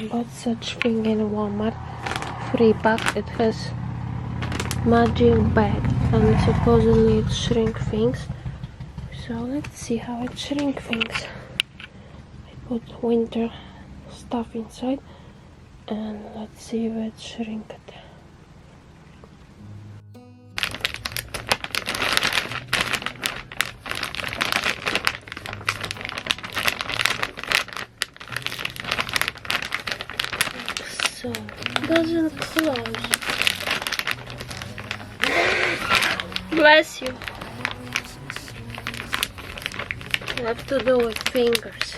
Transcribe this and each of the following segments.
I bought such thing in Walmart. 3-pack. It has Magicbag and supposedly it shrink things. So let's see how it shrink things. I put winter stuff inside and let's see if it shrink it. So it doesn't close. Bless you. You have to do with fingers.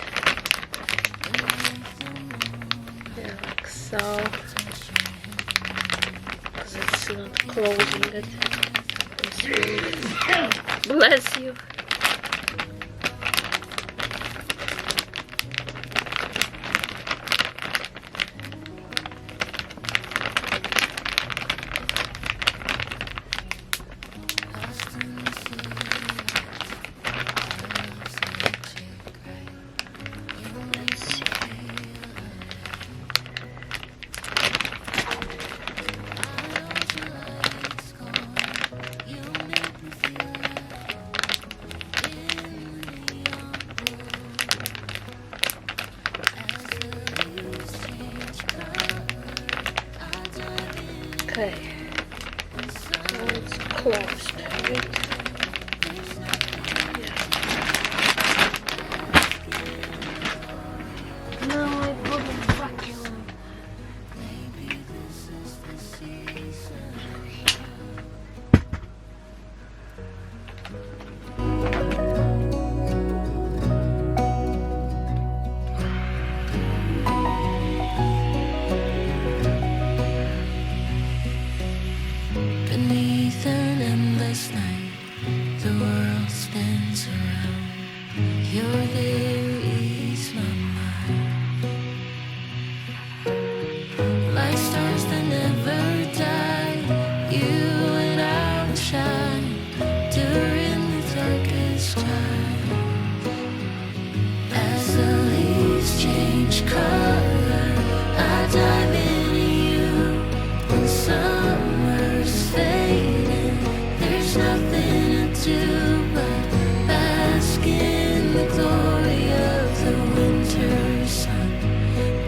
Yeah, like so. Because it's not closing it. Bless you. Okay, so it's closed, right? Yeah. Now I put it back in. Beneath an endless night, the world spins around. You're there, ease my mind. Like stars that never die, you and I will shine during the darkest time. As the leaves change color, I dive into you. When summer's fading, there's nothing to do but bask in the glory of the winter sun.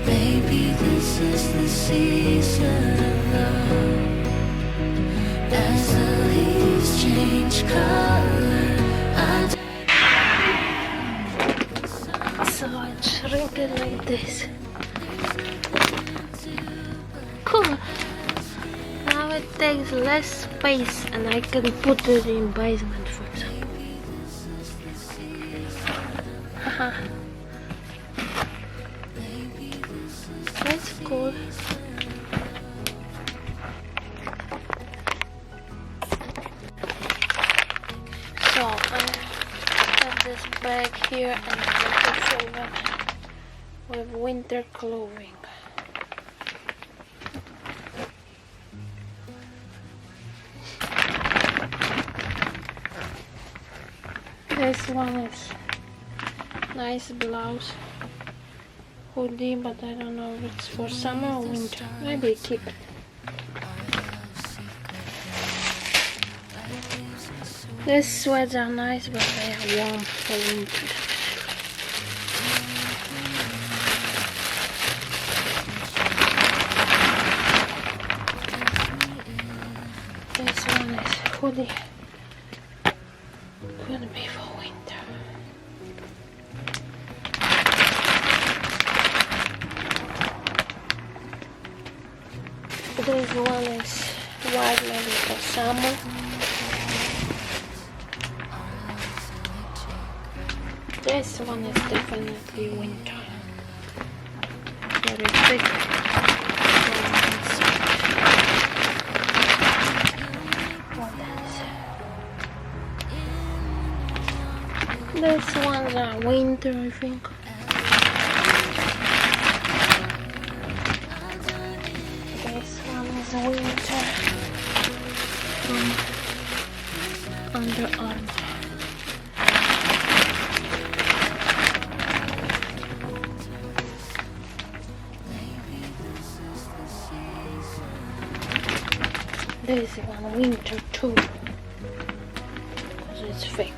Baby, this is the season of love. As the leaves change color, I So it shrink it like this. Cool. Now it takes less space and I can put it in basement, for example. Haha. That's cool. So I have this bag here and I'm going to fill it with winter clothing. This one is nice blouse, hoodie, but I don't know if it's for summer or winter. Maybe keep it. These sweats are nice, but they are warm for winter. This one is hoodie. Could be for winter. This one is white, maybe for summer. This one is definitely winter. Very thick. These ones are winter, I think. This one is winter from Under Armour. This one winter too, because it's fake.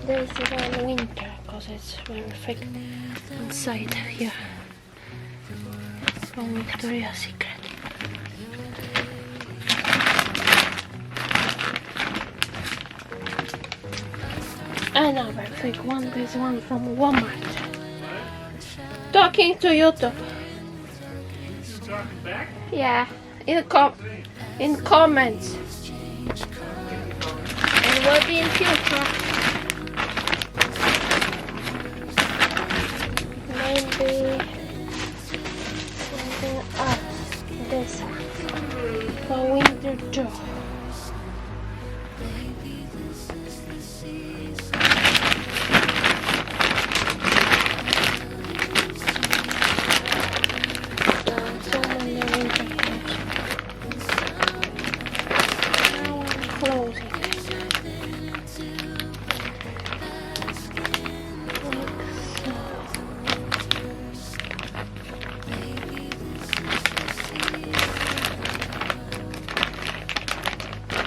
This one winter, because it's very fake inside here. From Victoria's Secret. Another fake one, this one from Walmart. Talking to YouTube. You talking back? Yeah, in comments. And will be in future. Maybe something else. This one. For winter too.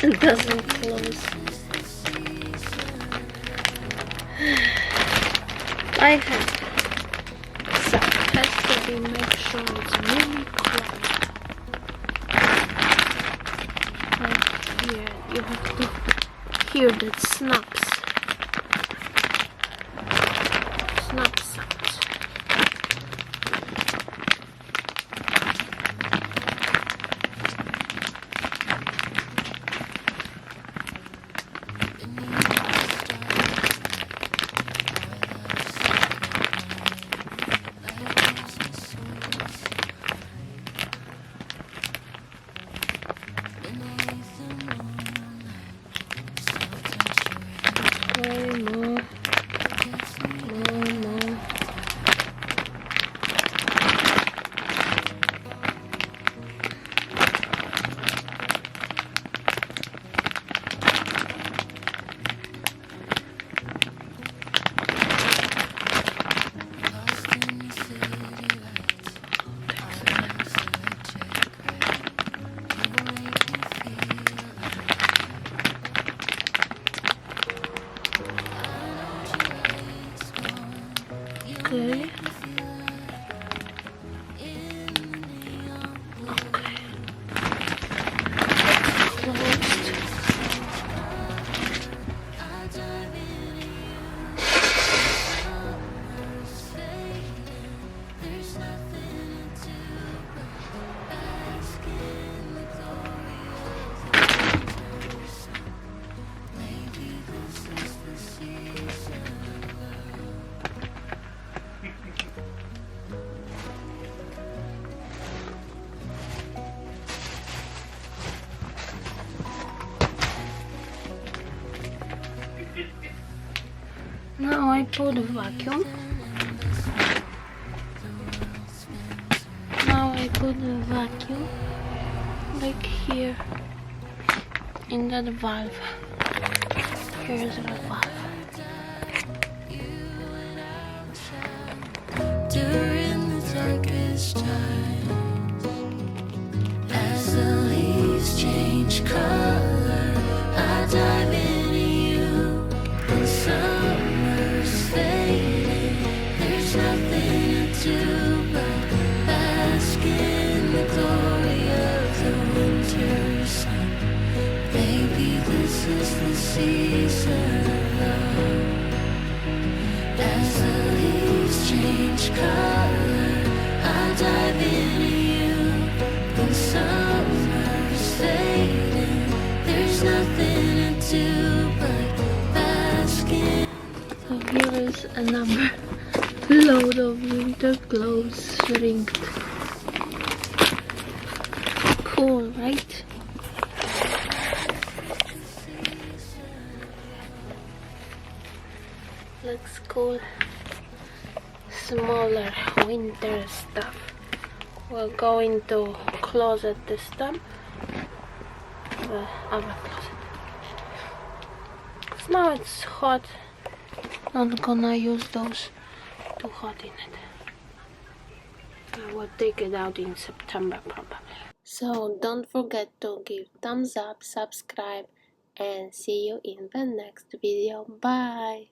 It doesn't close. I have so it has to be make sure it's really closed. Right here you have to hear that snaps. Snap sounds. More. Okay. Now I put a vacuum. Now I put a vacuum like here in that valve. Here's the valve. During the darkest times, as the leaves change color, I dive into you. When summer's fading, there's nothing to do but bask in the glory of the winter sun. Maybe this is the season of love. As the leaves change color, I dive into you. When summer's fading, there's nothing to do but bask in. So here is another load of winter clothes shrinked. Cool, right? Looks cool. Smaller winter stuff. We'll go into closet this time. The other closet. 'Cause now it's hot. Not gonna use those too hot in it. I will take it out in September probably. So don't forget to give thumbs up, subscribe, and see you in the next video. Bye!